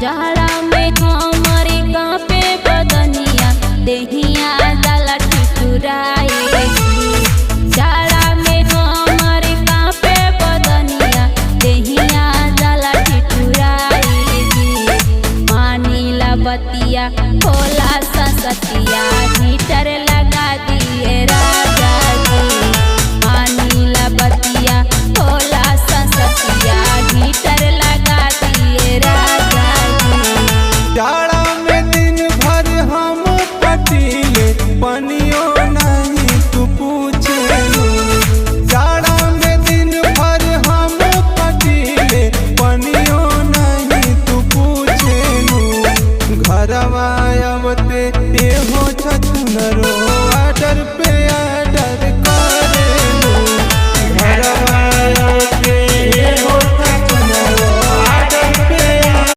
जाड़ा में हमारे कांपे बदनिया देहिया जाला ठिठुराई। जाड़ा में हमारे कांपे बदनिया देहिया जाला ठिठुराई। मानीला बतिया होला ससतिया हीटर